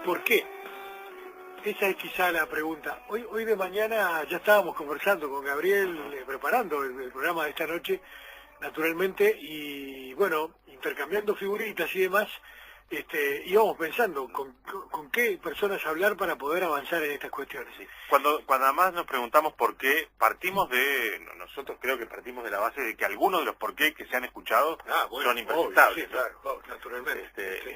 por qué? Esa es quizá la pregunta. Hoy de mañana ya estábamos conversando con Gabriel, preparando el programa de esta noche, naturalmente, y bueno, intercambiando figuritas y demás, íbamos pensando con qué personas hablar para poder avanzar en estas cuestiones. Sí. Cuando además nos preguntamos por qué, nosotros creo que partimos de la base de que algunos de los por qué que se han escuchado son impresentables. Sí, claro, naturalmente.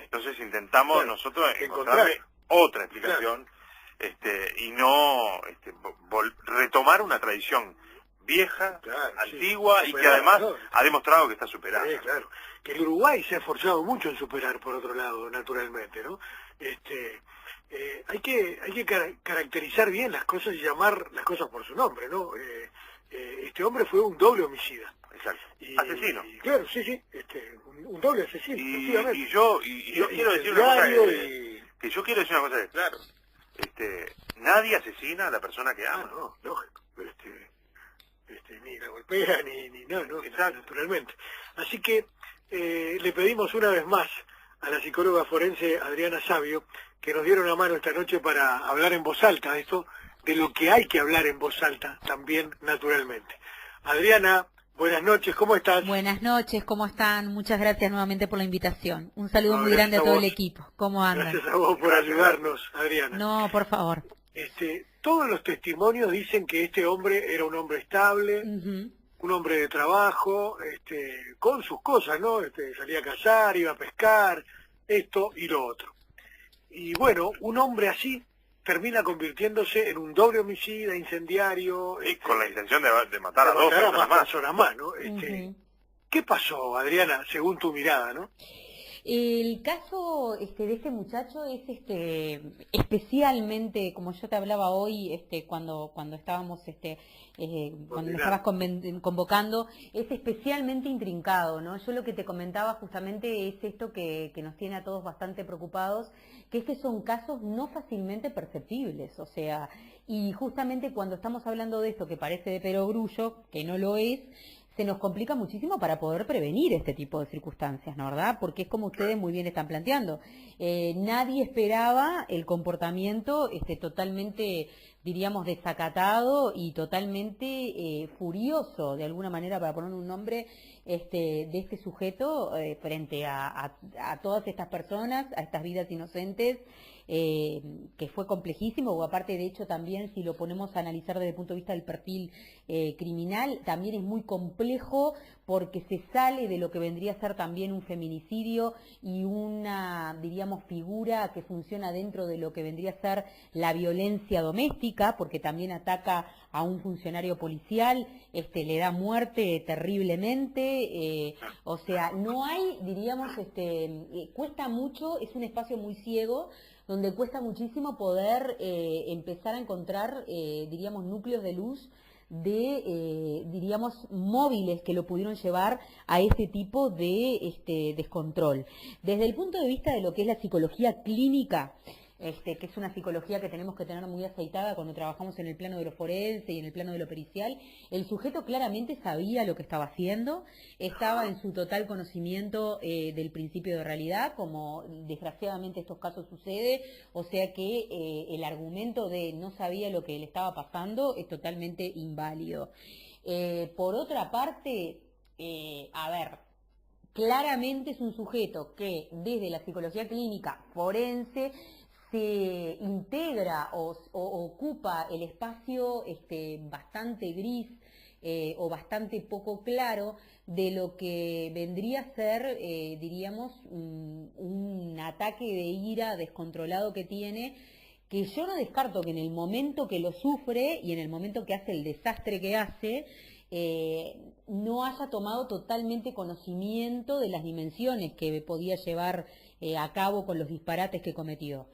Entonces intentamos nosotros encontrarle otra explicación, y no retomar una tradición vieja, antigua, y que además ha demostrado que está superada. Sí, claro. Que el Uruguay se ha esforzado mucho en superar, por otro lado, naturalmente, ¿no? Hay que caracterizar bien las cosas y llamar las cosas por su nombre, ¿no? Este hombre fue un doble homicida. Exacto. Asesino. Claro, sí, un doble asesino, efectivamente. Y yo quiero decir una cosa que yo quiero decir una cosa que claro. Nadie asesina a la persona que ama. No, lógico. Ni la golpea, ni nada, ¿no? Naturalmente. Así que le pedimos una vez más a la psicóloga forense Adriana Savio que nos diera una mano esta noche para hablar en voz alta de esto, de lo que hay que hablar en voz alta también, naturalmente. Adriana, buenas noches, ¿cómo estás? Buenas noches, ¿cómo están? Muchas gracias nuevamente por la invitación. Un saludo muy grande a todo el equipo. ¿Cómo andan? Gracias a vos por ayudarnos, Adriana. No, por favor. Todos los testimonios dicen que este hombre era un hombre estable, un hombre de trabajo, con sus cosas, ¿no? Salía a cazar, iba a pescar, esto y lo otro. Y bueno, un hombre así termina convirtiéndose en un doble homicida, incendiario. Y con la intención de matar a dos personas más, ¿no? ¿Qué pasó, Adriana, según tu mirada, no? El caso de este muchacho es especialmente, como yo te hablaba hoy, cuando estábamos cuando me estabas convocando, es especialmente intrincado, ¿no? Yo lo que te comentaba justamente es esto que nos tiene a todos bastante preocupados, que son casos no fácilmente perceptibles, o sea, y justamente cuando estamos hablando de esto que parece de perogrullo, que no lo es, se nos complica muchísimo para poder prevenir este tipo de circunstancias, ¿no verdad? Porque es como ustedes muy bien están planteando. Nadie esperaba el comportamiento totalmente, diríamos, desacatado y totalmente furioso, de alguna manera, para poner un nombre, de este sujeto frente a todas estas personas, a estas vidas inocentes, que fue complejísimo, o aparte de hecho también si lo ponemos a analizar desde el punto de vista del perfil criminal, también es muy complejo porque se sale de lo que vendría a ser también un feminicidio y una, diríamos, figura que funciona dentro de lo que vendría a ser la violencia doméstica, porque también ataca a un funcionario policial, le da muerte terriblemente, o sea, no hay, diríamos, cuesta mucho, es un espacio muy ciego, donde cuesta muchísimo poder empezar a encontrar, diríamos, núcleos de luz de, diríamos, móviles que lo pudieron llevar a ese tipo de descontrol. Desde el punto de vista de lo que es la psicología clínica, que es una psicología que tenemos que tener muy aceitada cuando trabajamos en el plano de lo forense y en el plano de lo pericial, el sujeto claramente sabía lo que estaba haciendo, estaba en su total conocimiento del principio de realidad, como desgraciadamente estos casos sucede, o sea que el argumento de no sabía lo que le estaba pasando es totalmente inválido. Por otra parte, claramente es un sujeto que desde la psicología clínica forense se integra o ocupa el espacio bastante gris o bastante poco claro de lo que vendría a ser, diríamos, un ataque de ira descontrolado que tiene, que yo no descarto que en el momento que lo sufre y en el momento que hace el desastre que hace, no haya tomado totalmente conocimiento de las dimensiones que podía llevar a cabo con los disparates que cometió.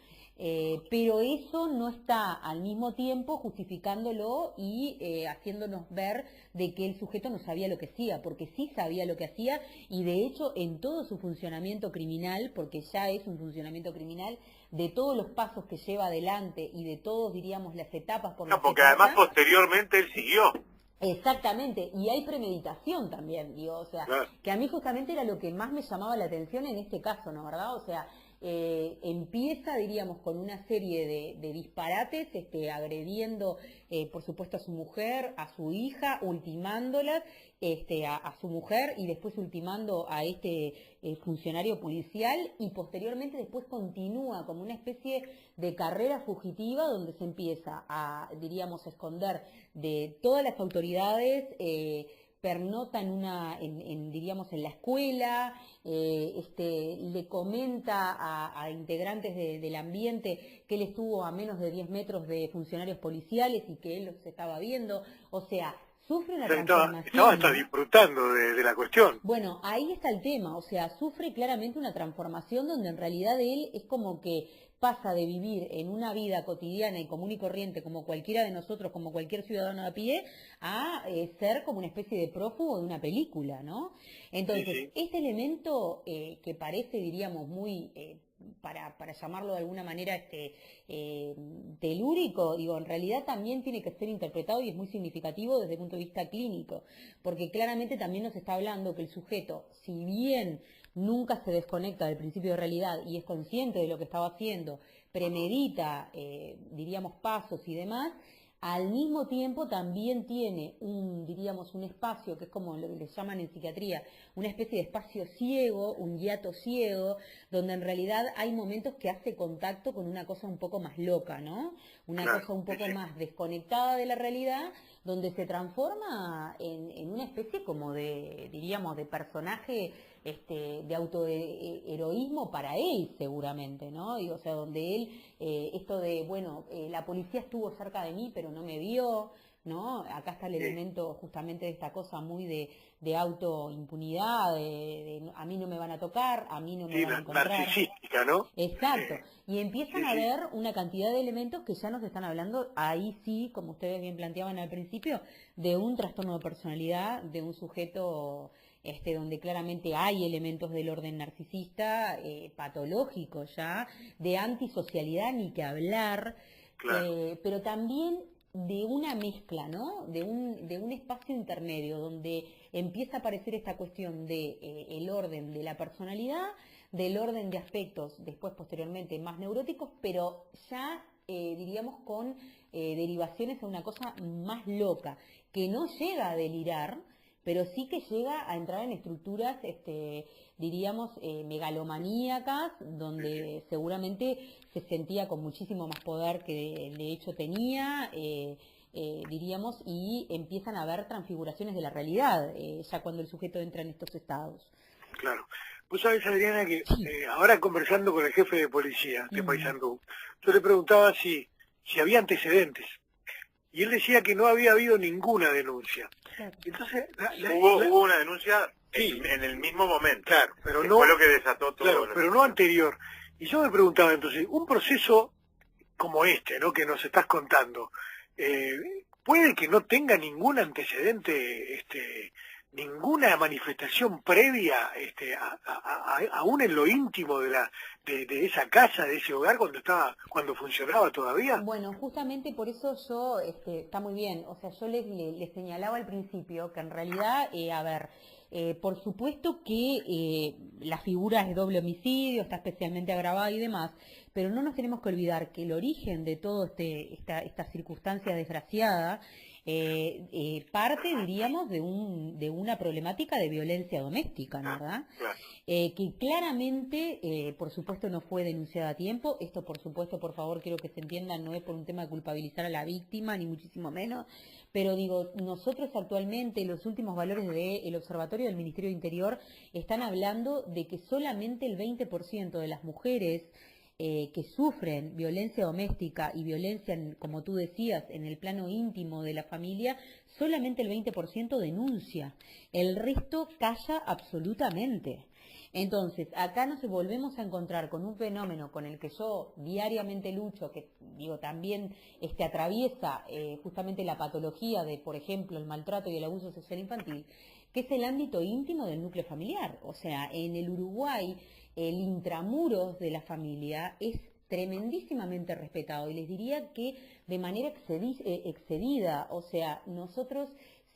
Pero eso no está al mismo tiempo justificándolo y haciéndonos ver de que el sujeto no sabía lo que hacía, porque sí sabía lo que hacía y de hecho en todo su funcionamiento criminal, porque ya es un funcionamiento criminal, de todos los pasos que lleva adelante y de todos, diríamos, las etapas por las que porque además posteriormente él siguió. Exactamente, y hay premeditación también, digo, o sea, claro, que a mí justamente era lo que más me llamaba la atención en este caso, ¿no verdad? O sea, empieza, diríamos, con una serie de disparates, agrediendo, por supuesto, a su mujer, a su hija, ultimándolas, a su mujer y después ultimando a funcionario policial, y posteriormente después continúa como una especie de carrera fugitiva donde se empieza a, diríamos, esconder de todas las autoridades, pernota diríamos, en la escuela, le comenta a integrantes del ambiente que él estuvo a menos de 10 metros de funcionarios policiales y que él los estaba viendo, o sea, sufre una transformación. Estaba hasta disfrutando de la cuestión. Bueno, ahí está el tema, o sea, sufre claramente una transformación donde en realidad él es como que pasa de vivir en una vida cotidiana y común y corriente como cualquiera de nosotros, como cualquier ciudadano de a pie, a ser como una especie de prófugo de una película, ¿no? Entonces, este elemento que parece, diríamos, muy, para llamarlo de alguna manera, telúrico, digo, en realidad también tiene que ser interpretado y es muy significativo desde el punto de vista clínico, porque claramente también nos está hablando que el sujeto, si bien nunca se desconecta del principio de realidad y es consciente de lo que estaba haciendo, premedita, diríamos, pasos y demás, al mismo tiempo también tiene diríamos, un espacio que es como lo que les llaman en psiquiatría, una especie de espacio ciego, un hiato ciego, donde en realidad hay momentos que hace contacto con una cosa un poco más loca, ¿no? Una cosa un poco más desconectada de la realidad, donde se transforma en una especie como de, diríamos, de personaje de autoheroísmo para él seguramente, ¿no? Y, o sea, donde él, esto de, bueno, la policía estuvo cerca de mí pero no me vio, ¿no? Acá está el elemento justamente de esta cosa muy de autoimpunidad, a mí no me van a tocar, a mí no me van a encontrar. Narcisística, ¿no? Exacto. Y empiezan a haber una cantidad de elementos que ya nos están hablando, ahí sí, como ustedes bien planteaban al principio, de un trastorno de personalidad, de un sujeto donde claramente hay elementos del orden narcisista, patológico ya, de antisocialidad ni que hablar, pero también de una mezcla, ¿no? De un espacio intermedio donde empieza a aparecer esta cuestión de el orden de la personalidad, del orden de aspectos después posteriormente más neuróticos, pero ya diríamos con derivaciones a una cosa más loca, que no llega a delirar, pero sí que llega a entrar en estructuras, diríamos, megalomaníacas, donde seguramente se sentía con muchísimo más poder que de hecho tenía, diríamos, y empiezan a haber transfiguraciones de la realidad, ya cuando el sujeto entra en estos estados. Claro. Vos sabés, Adriana, que ahora conversando con el jefe de policía de Paysandú, yo le preguntaba si había antecedentes. Y él decía que no había habido ninguna denuncia. Claro. Entonces, hubo una denuncia en el mismo momento. Claro, pero que no. Fue lo que desató todo. Claro, pero no anterior. Y yo me preguntaba entonces, un proceso como ¿no? Que nos estás contando, puede que no tenga ningún antecedente, ninguna manifestación previa, aún en lo íntimo de esa casa, de ese hogar, cuando funcionaba todavía. Bueno, justamente por eso yo, está muy bien, o sea, yo les señalaba al principio que en realidad, a ver, por supuesto que la figura es doble homicidio, está especialmente agravada y demás, pero no nos tenemos que olvidar que el origen de todo esta circunstancia desgraciada parte, diríamos, de una problemática de violencia doméstica, ¿verdad? Claro. Que claramente, por supuesto, no fue denunciada a tiempo. Esto, por supuesto, por favor, quiero que se entienda, no es por un tema de culpabilizar a la víctima, ni muchísimo menos, pero digo, nosotros actualmente, los últimos valores del Observatorio del Ministerio de Interior están hablando de que solamente el 20% de las mujeres que sufren violencia doméstica y violencia, como tú decías, en el plano íntimo de la familia, solamente el 20% denuncia. El resto calla absolutamente. Entonces, acá nos volvemos a encontrar con un fenómeno con el que yo diariamente lucho, que digo también atraviesa justamente la patología de, por ejemplo, el maltrato y el abuso sexual infantil, que es el ámbito íntimo del núcleo familiar. O sea, en el Uruguay, el intramuros de la familia es tremendísimamente respetado y les diría que de manera excedida, o sea, nosotros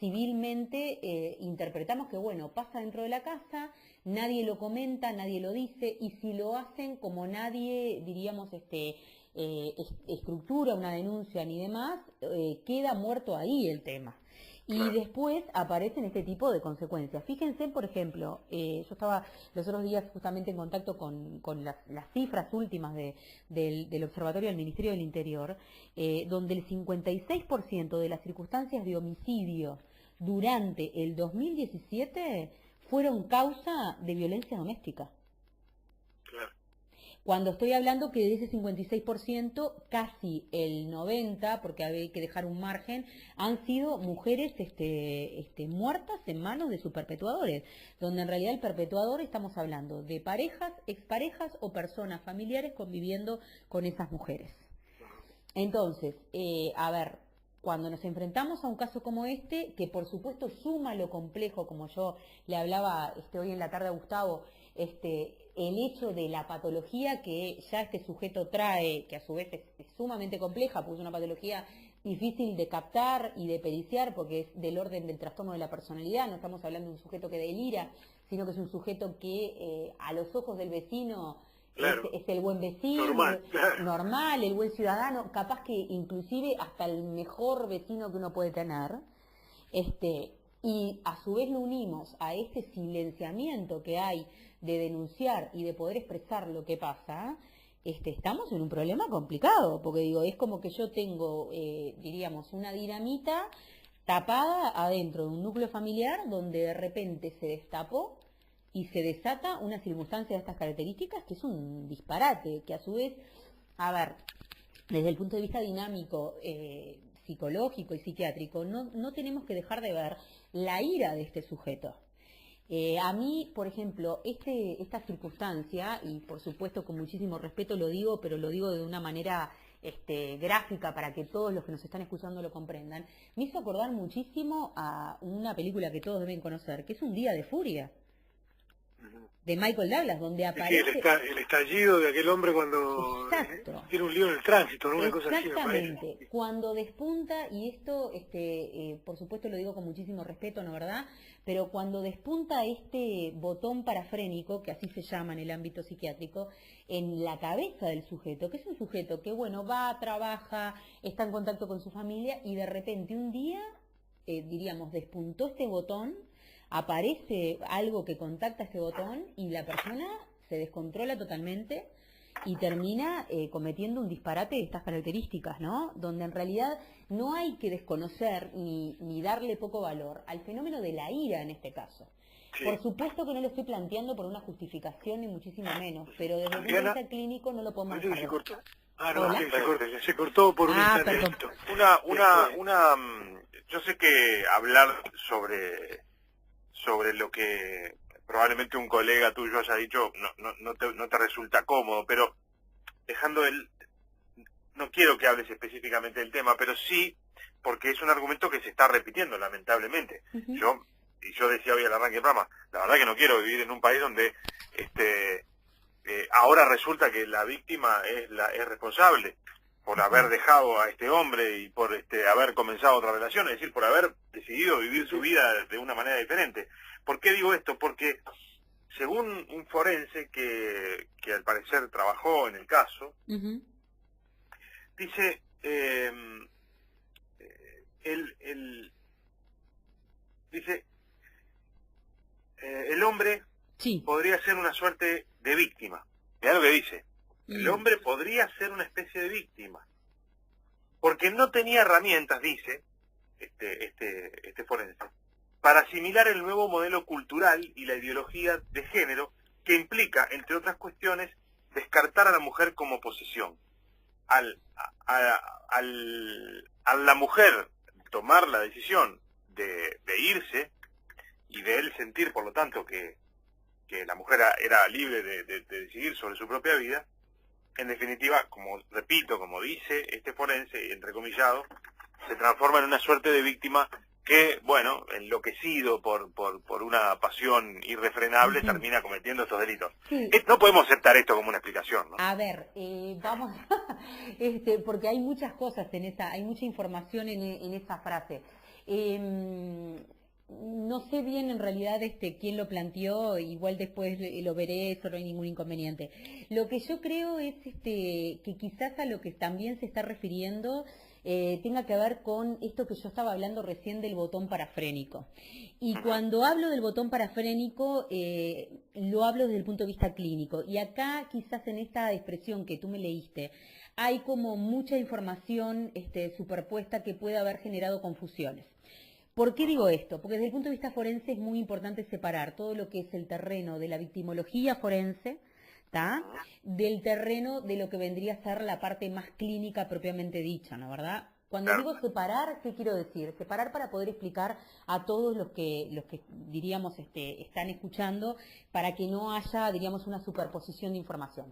civilmente interpretamos que, bueno, pasa dentro de la casa, nadie lo comenta, nadie lo dice, y si lo hacen, como nadie, diríamos, estructura una denuncia ni demás, queda muerto ahí el tema. Y después aparecen este tipo de consecuencias. Fíjense, por ejemplo, yo estaba los otros días justamente en contacto con las cifras últimas del Observatorio del Ministerio del Interior, donde el 56% de las circunstancias de homicidio durante el 2017 fueron causa de violencia doméstica. Cuando estoy hablando que de ese 56%, casi el 90%, porque hay que dejar un margen, han sido mujeres muertas en manos de sus perpetuadores, donde en realidad el perpetuador estamos hablando de parejas, exparejas o personas familiares conviviendo con esas mujeres. Entonces, cuando nos enfrentamos a un caso como este, que por supuesto suma lo complejo, como yo le hablaba hoy en la tarde a Gustavo, el hecho de la patología que ya este sujeto trae, que a su vez es sumamente compleja, porque es una patología difícil de captar y de periciar, porque es del orden del trastorno de la personalidad, no estamos hablando de un sujeto que delira, sino que es un sujeto que a los ojos del vecino es el buen vecino, normal, el buen ciudadano, capaz que inclusive hasta el mejor vecino que uno puede tener, y a su vez lo unimos a este silenciamiento que hay de denunciar y de poder expresar lo que pasa, estamos en un problema complicado, porque digo, es como que yo tengo, diríamos, una dinamita tapada adentro de un núcleo familiar donde de repente se destapó y se desata una circunstancia de estas características que es un disparate, que a su vez, desde el punto de vista dinámico, psicológico y psiquiátrico, no tenemos que dejar de ver la ira de este sujeto. A mí, por ejemplo, esta circunstancia, y por supuesto con muchísimo respeto lo digo, pero lo digo de una manera gráfica para que todos los que nos están escuchando lo comprendan, me hizo acordar muchísimo a una película que todos deben conocer, que es Un día de furia, de Michael Douglas, donde aparece... el estallido de aquel hombre cuando tiene un lío en el tránsito, ¿no? Una cosa así, exactamente, cuando despunta, y esto, por supuesto lo digo con muchísimo respeto, ¿no verdad?, pero cuando despunta este botón parafrénico, que así se llama en el ámbito psiquiátrico, en la cabeza del sujeto, que es un sujeto que, bueno, va, trabaja, está en contacto con su familia, y de repente un día, diríamos, despuntó este botón, aparece algo que contacta ese botón y la persona se descontrola totalmente y termina cometiendo un disparate de estas características, ¿no? Donde en realidad no hay que desconocer ni darle poco valor al fenómeno de la ira en este caso. Sí. Por supuesto que no lo estoy planteando por una justificación ni muchísimo menos, pero desde el punto de vista clínico no lo podemos dejar. Se cortó. Se cortó por un instante. Yo sé que hablar sobre lo que probablemente un colega tuyo haya dicho no te resulta cómodo, pero no quiero que hables específicamente del tema, pero sí porque es un argumento que se está repitiendo lamentablemente. Yo decía hoy al arranque del programa, la verdad que no quiero vivir en un país donde ahora resulta que la víctima es responsable por haber dejado a este hombre y por haber comenzado otra relación, es decir, por haber decidido vivir su vida de una manera diferente. ¿Por qué digo esto? Porque según un forense que al parecer trabajó en el caso, dice, el hombre podría ser una suerte de víctima. Mirá lo que dice. El hombre podría ser una especie de víctima, porque no tenía herramientas, dice este forense, para asimilar el nuevo modelo cultural y la ideología de género que implica, entre otras cuestiones, descartar a la mujer como posesión. Al la mujer tomar la decisión de irse, y de él sentir, por lo tanto, que la mujer era libre de decidir sobre su propia vida, en definitiva, como dice este forense, entrecomillado, se transforma en una suerte de víctima que, bueno, enloquecido por una pasión irrefrenable, termina cometiendo estos delitos. Sí. No podemos aceptar esto como una explicación, ¿no? A ver, vamos, porque hay muchas cosas hay mucha información en esa frase. No sé bien en realidad quién lo planteó, igual después lo veré, eso no hay ningún inconveniente. Lo que yo creo es que quizás a lo que también se está refiriendo tenga que ver con esto que yo estaba hablando recién del botón parafrénico. Y cuando hablo del botón parafrénico, lo hablo desde el punto de vista clínico. Y acá quizás en esta expresión que tú me leíste, hay como mucha información superpuesta que puede haber generado confusiones. ¿Por qué digo esto? Porque desde el punto de vista forense es muy importante separar todo lo que es el terreno de la victimología forense, ¿tá? Del terreno de lo que vendría a ser la parte más clínica propiamente dicha, ¿no? ¿Verdad? Cuando digo separar, ¿qué quiero decir? Separar para poder explicar a todos los que diríamos están escuchando, para que no haya, diríamos, una superposición de información.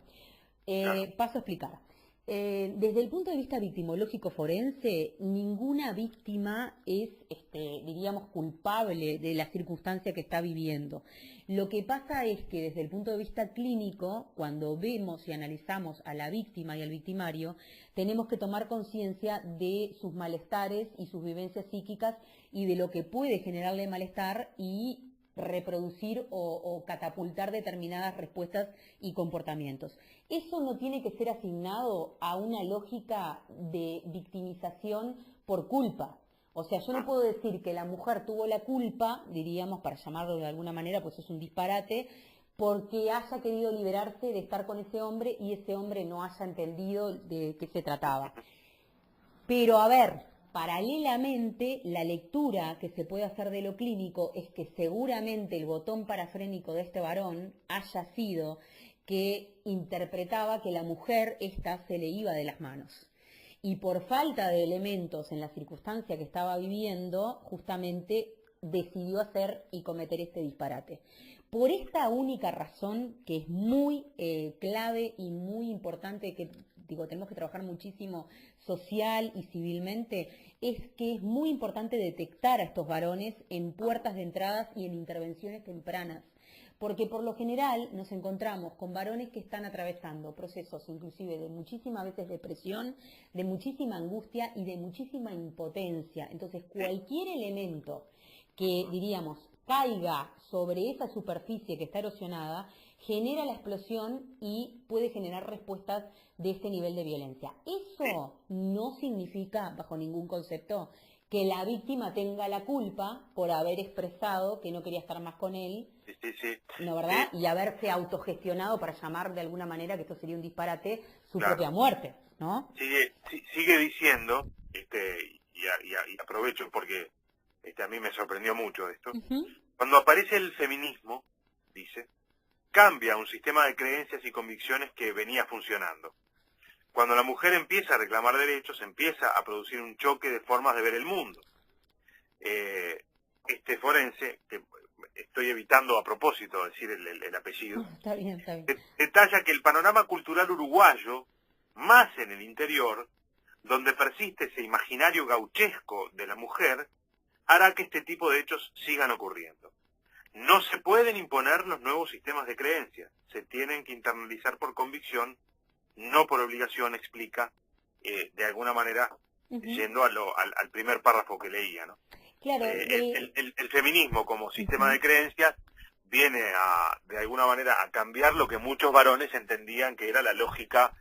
Paso a explicar. Desde el punto de vista victimológico forense, ninguna víctima es, diríamos, culpable de la circunstancia que está viviendo. Lo que pasa es que desde el punto de vista clínico, cuando vemos y analizamos a la víctima y al victimario, tenemos que tomar conciencia de sus malestares y sus vivencias psíquicas y de lo que puede generarle malestar y reproducir o catapultar determinadas respuestas y comportamientos. Eso no tiene que ser asignado a una lógica de victimización por culpa. O sea, yo no puedo decir que la mujer tuvo la culpa, diríamos, para llamarlo de alguna manera, pues es un disparate, porque haya querido liberarse de estar con ese hombre y ese hombre no haya entendido de qué se trataba. Pero a ver, paralelamente, la lectura que se puede hacer de lo clínico es que seguramente el botón parafrénico de este varón haya sido que interpretaba que la mujer se le iba de las manos. Y por falta de elementos en la circunstancia que estaba viviendo, justamente decidió hacer y cometer este disparate. Por esta única razón, que es muy clave y muy importante, que tenemos que trabajar muchísimo social y civilmente, es que es muy importante detectar a estos varones en puertas de entradas y en intervenciones tempranas. Porque por lo general nos encontramos con varones que están atravesando procesos inclusive de muchísimas veces depresión, de muchísima angustia y de muchísima impotencia. Entonces cualquier elemento que, diríamos, caiga sobre esa superficie que está erosionada, genera la explosión y puede generar respuestas de este nivel de violencia. Eso no significa, bajo ningún concepto, que la víctima tenga la culpa por haber expresado que no quería estar más con él, ¿no, verdad? Y haberse autogestionado, para llamar de alguna manera, que esto sería un disparate, su propia muerte, ¿no? Sigue diciendo, y aprovecho porque a mí me sorprendió mucho esto, cuando aparece el feminismo, dice, cambia un sistema de creencias y convicciones que venía funcionando. Cuando la mujer empieza a reclamar derechos, empieza a producir un choque de formas de ver el mundo. Este forense, que estoy evitando a propósito decir el apellido, Está bien. Detalla que el panorama cultural uruguayo, más en el interior, donde persiste ese imaginario gauchesco de la mujer, hará que este tipo de hechos sigan ocurriendo. No se pueden imponer los nuevos sistemas de creencias, se tienen que internalizar por convicción, no por obligación, explica, de alguna manera, yendo al primer párrafo que leía, ¿no? Claro, el feminismo como sistema de creencias viene de alguna manera a cambiar lo que muchos varones entendían que era la lógica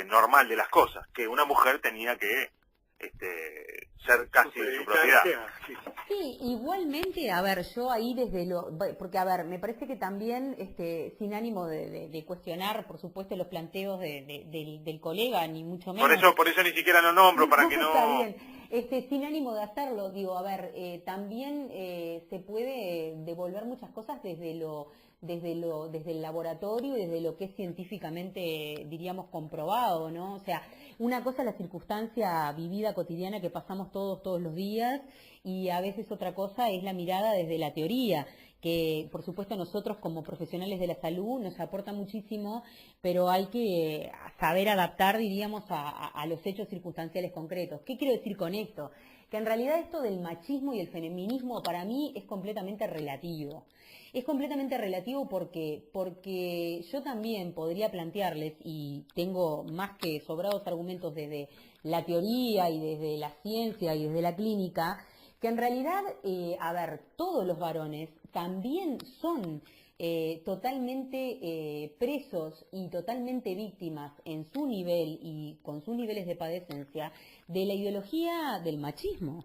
normal de las cosas, que una mujer tenía que ser casi de su propiedad. Sí, igualmente, a ver, yo ahí porque a ver, me parece que también, sin ánimo de cuestionar, por supuesto, los planteos del colega, ni mucho menos. Por eso ni siquiera lo nombro, para que no... Está bien, sin ánimo de hacerlo, digo, a ver, también se puede devolver muchas cosas desde el laboratorio y desde lo que es científicamente, diríamos, comprobado, ¿no? O sea, una cosa es la circunstancia vivida cotidiana que pasamos todos los días, y a veces otra cosa es la mirada desde la teoría, que por supuesto nosotros como profesionales de la salud nos aporta muchísimo, pero hay que saber adaptar, diríamos, a los hechos circunstanciales concretos. ¿Qué quiero decir con esto? Que en realidad esto del machismo y el feminismo para mí es completamente relativo. Es completamente relativo porque yo también podría plantearles, y tengo más que sobrados argumentos desde la teoría y desde la ciencia y desde la clínica, que en realidad, a ver, todos los varones también son totalmente presos y totalmente víctimas en su nivel y con sus niveles de padecencia de la ideología del machismo.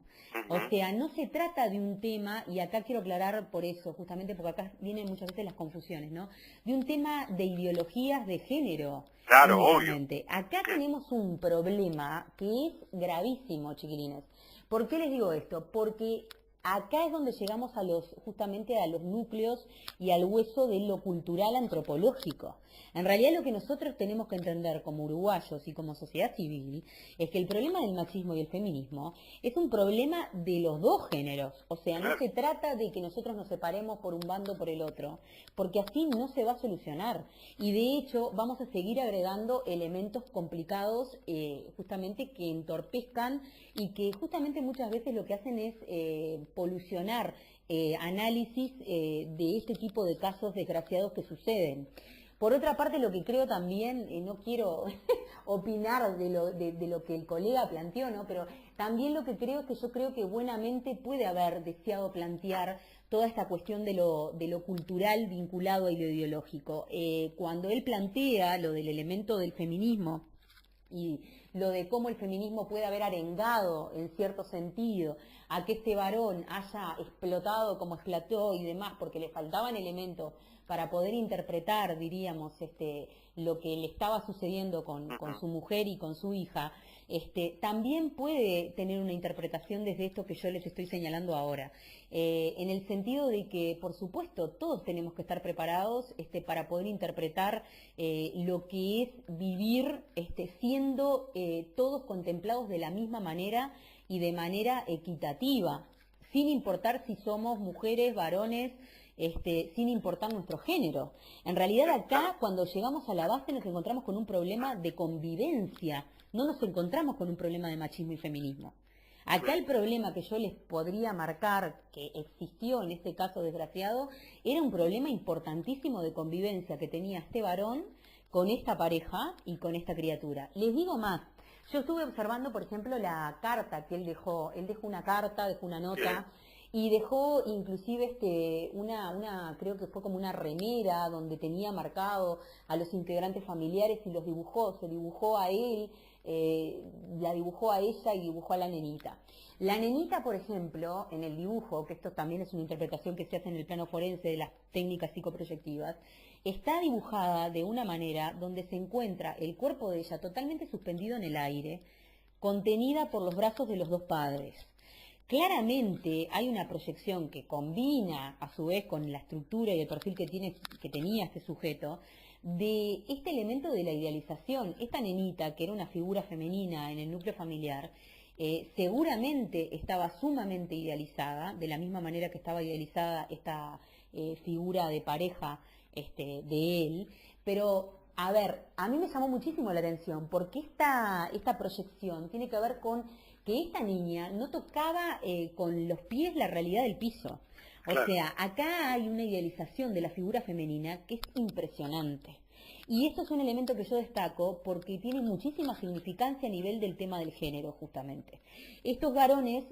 O sea, no se trata de un tema, y acá quiero aclarar por eso, justamente porque acá vienen muchas veces las confusiones, ¿no? De un tema de ideologías de género. Claro, obvio. Acá tenemos un problema que es gravísimo, chiquilines. ¿Por qué les digo esto? Porque acá es donde llegamos justamente a los núcleos y al hueso de lo cultural antropológico. En realidad lo que nosotros tenemos que entender como uruguayos y como sociedad civil es que el problema del machismo y el feminismo es un problema de los dos géneros. O sea, no se trata de que nosotros nos separemos por un bando o por el otro, porque así no se va a solucionar. Y de hecho vamos a seguir agregando elementos complicados justamente que entorpezcan y que justamente muchas veces lo que hacen es polucionar análisis de este tipo de casos desgraciados que suceden. Por otra parte, lo que creo también, no quiero opinar de lo que el colega planteó, ¿no? Pero también lo que creo es que yo creo que buenamente puede haber deseado plantear toda esta cuestión de lo cultural vinculado a lo ideológico. Cuando él plantea lo del elemento del feminismo y lo de cómo el feminismo puede haber arengado, en cierto sentido, a que este varón haya explotado como explotó y demás, porque le faltaban elementos para poder interpretar, diríamos, lo que le estaba sucediendo con su mujer y con su hija, también puede tener una interpretación desde esto que yo les estoy señalando ahora, en el sentido de que, por supuesto, todos tenemos que estar preparados para poder interpretar lo que es vivir siendo todos contemplados de la misma manera y de manera equitativa, sin importar si somos mujeres, varones, sin importar nuestro género. En realidad acá, cuando llegamos a la base, nos encontramos con un problema de convivencia, no nos encontramos con un problema de machismo y feminismo. Acá el problema que yo les podría marcar que existió en este caso desgraciado era un problema importantísimo de convivencia que tenía este varón con esta pareja y con esta criatura. Les digo más, yo estuve observando, por ejemplo, la carta que él dejó una carta, dejó una nota, y dejó inclusive creo que fue como una remera donde tenía marcado a los integrantes familiares y los dibujó, se dibujó a él, la dibujó a ella y dibujó a la nenita. La nenita, por ejemplo, en el dibujo, que esto también es una interpretación que se hace en el plano forense de las técnicas psicoproyectivas, está dibujada de una manera donde se encuentra el cuerpo de ella totalmente suspendido en el aire, contenida por los brazos de los dos padres. Claramente hay una proyección que combina a su vez con la estructura y el perfil que tenía este sujeto de este elemento de la idealización. Esta nenita, que era una figura femenina en el núcleo familiar, seguramente estaba sumamente idealizada, de la misma manera que estaba idealizada esta figura de pareja de él, pero a ver, a mí me llamó muchísimo la atención porque esta proyección tiene que ver con que esta niña no tocaba con los pies la realidad del piso. O sea, acá hay una idealización de la figura femenina que es impresionante. Y esto es un elemento que yo destaco porque tiene muchísima significancia a nivel del tema del género, justamente. Estos varones,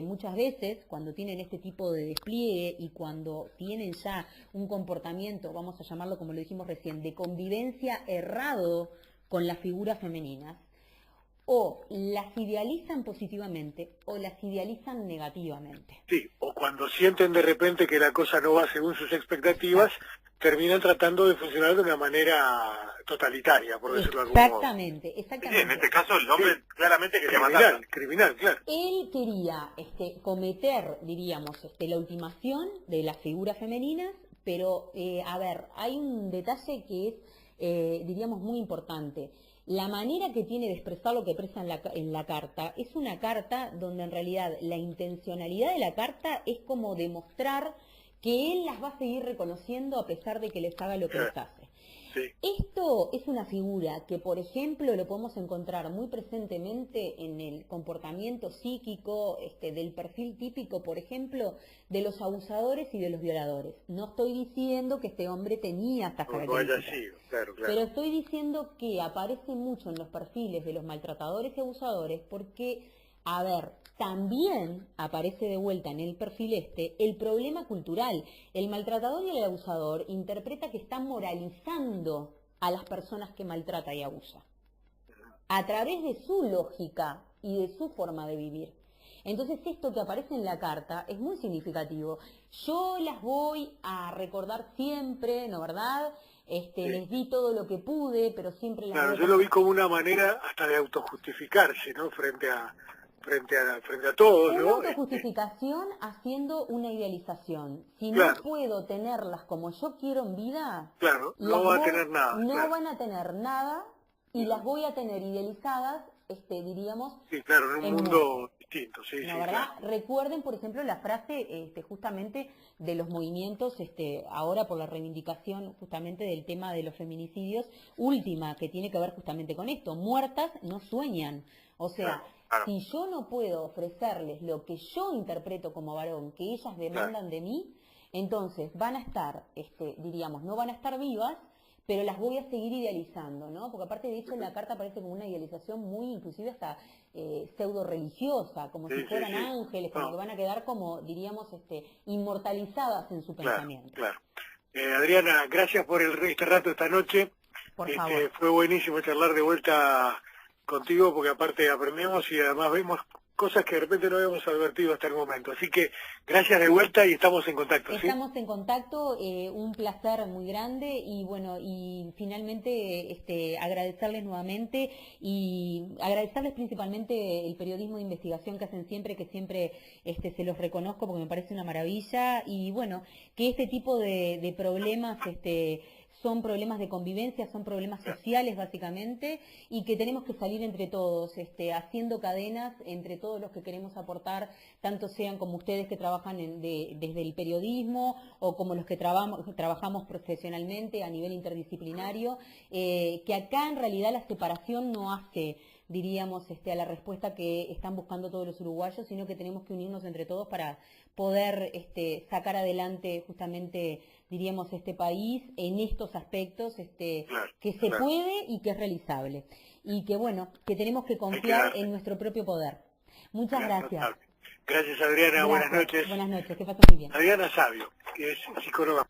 muchas veces, cuando tienen este tipo de despliegue y cuando tienen ya un comportamiento, vamos a llamarlo como lo dijimos recién, de convivencia errado con las figuras femeninas, o las idealizan positivamente o las idealizan negativamente. Sí, o cuando sienten de repente que la cosa no va según sus expectativas, terminan tratando de funcionar de una manera totalitaria, por decirlo de algún modo. Exactamente. Sí, en este caso el hombre claramente quería matar. Criminal, claro. Él quería cometer, diríamos, la ultimación de las figuras femeninas, pero, a ver, hay un detalle que es, diríamos, muy importante. La manera que tiene de expresar lo que expresa en la carta es una carta donde en realidad la intencionalidad de la carta es como demostrar que él las va a seguir reconociendo a pesar de que les haga lo que les hace. Sí. Esto es una figura que, por ejemplo, lo podemos encontrar muy presentemente en el comportamiento psíquico del perfil típico, por ejemplo, de los abusadores y de los violadores. No estoy diciendo que este hombre tenía estas características, claro. Pero estoy diciendo que aparece mucho en los perfiles de los maltratadores y abusadores porque A ver, también aparece de vuelta en el perfil el problema cultural. El maltratador y el abusador interpreta que está moralizando a las personas que maltrata y abusa, a través de su lógica y de su forma de vivir. Entonces esto que aparece en la carta es muy significativo. Yo las voy a recordar siempre, ¿no verdad? Sí. Les di todo lo que pude, pero siempre las... Claro, yo lo vi como una manera hasta de autojustificarse, ¿no? Frente a todos, una ¿no? Autojustificación haciendo una idealización. Si claro. No puedo tenerlas como yo quiero en vida, claro, no va a tener nada. No claro. van a tener nada y las voy a tener idealizadas, diríamos... Sí, claro, en un mundo distinto, sí, ¿no, sí, verdad? claro. Recuerden, por ejemplo, la frase justamente de los movimientos, ahora por la reivindicación justamente del tema de los feminicidios, última, que tiene que ver justamente con esto, muertas no sueñan. O sea, claro. Si yo no puedo ofrecerles lo que yo interpreto como varón, que ellas demandan de mí, entonces van a estar, diríamos, no van a estar vivas, pero las voy a seguir idealizando, ¿no? Porque aparte de eso en la carta aparece como una idealización muy inclusive hasta pseudo religiosa, como si fueran ángeles, como que van a quedar como, diríamos, inmortalizadas en su pensamiento. Claro. Adriana, gracias por este rato esta noche. Por favor. Fue buenísimo charlar de vuelta contigo porque aparte aprendemos y además vemos cosas que de repente no habíamos advertido hasta el momento. Así que gracias de vuelta y estamos en contacto. Estamos en contacto, un placer muy grande y bueno, y finalmente agradecerles nuevamente y agradecerles principalmente el periodismo de investigación que hacen siempre, que siempre se los reconozco porque me parece una maravilla y bueno, que este tipo de problemas son problemas de convivencia, son problemas sociales básicamente, y que tenemos que salir entre todos, haciendo cadenas entre todos los que queremos aportar, tanto sean como ustedes que trabajan desde el periodismo, o como los que trabajamos profesionalmente a nivel interdisciplinario, que acá en realidad la separación no hace, diríamos, a la respuesta que están buscando todos los uruguayos, sino que tenemos que unirnos entre todos para poder sacar adelante justamente, diríamos, este país en estos aspectos que se puede y que es realizable. Y que bueno, que tenemos que confiar en nuestro propio poder. Muchas gracias. Gracias, Adriana. Buenas noches. Buenas noches, que pasen muy bien. Adriana Savio, que es psicóloga.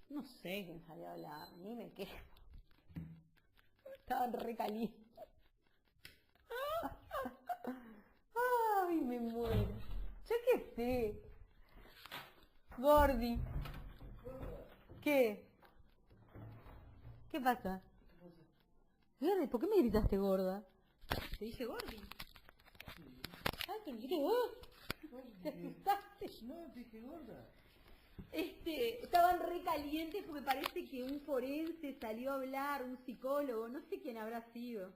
No sé quién salió a hablar, ni me quedo. Estaban re calientes. Ay, me muero. Yo qué sé. Gordi. ¿Qué? ¿Qué pasa? Gordi, ¿por qué me gritaste gorda? ¿Te dije Gordi? Ay, te grité vos. ¿Te asustaste? No, te dije gorda. Estaban re calientes porque parece que un forense salió a hablar, un psicólogo, no sé quién habrá sido.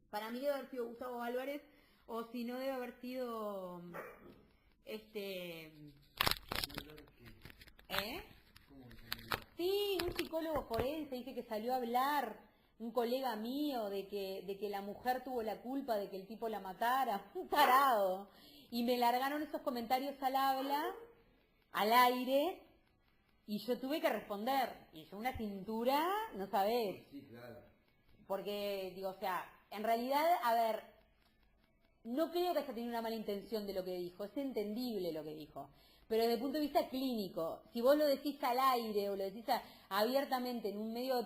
Para mí debe haber sido Gustavo Álvarez, o si no debe haber sido, Sí, un psicólogo forense, dice que salió a hablar, un colega mío, de que la mujer tuvo la culpa de que el tipo la matara, un tarado. Y me largaron esos comentarios al aire, y yo tuve que responder. Y yo una cintura, no sabés. Sí, claro. Porque, digo, o sea, en realidad, a ver, no creo que haya tenido una mala intención de lo que dijo, es entendible lo que dijo. Pero desde el punto de vista clínico, si vos lo decís al aire o lo decís abiertamente en un medio de